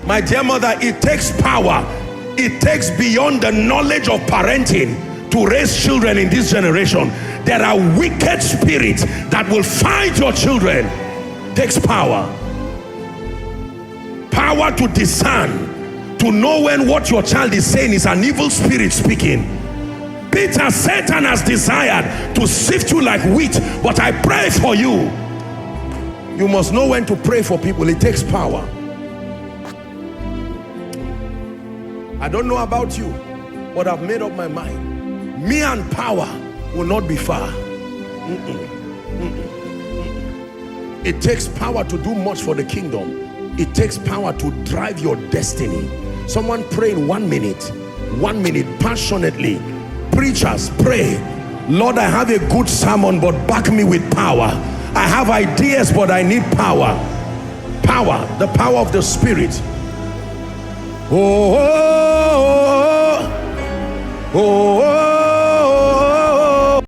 My dear mother, it takes power. It takes beyond the knowledge of parenting to raise children in this generation. There are wicked spirits that will fight your children. It takes power. Power to discern, to know when what your child is saying is an evil spirit speaking. Peter, Satan has desired to sift you like wheat, but I pray for you. You must know when to pray for people. It takes power. I don't know about you, but I've made up my mind. Me and power will not be far. It takes power to do much for the kingdom. It takes power to drive your destiny. Someone pray in 1 minute. 1 minute, passionately. Preachers, pray. Lord, I have a good sermon, but back me with power. I have ideas, but I need power. Power, the power of the Spirit. Oh, oh, oh, oh.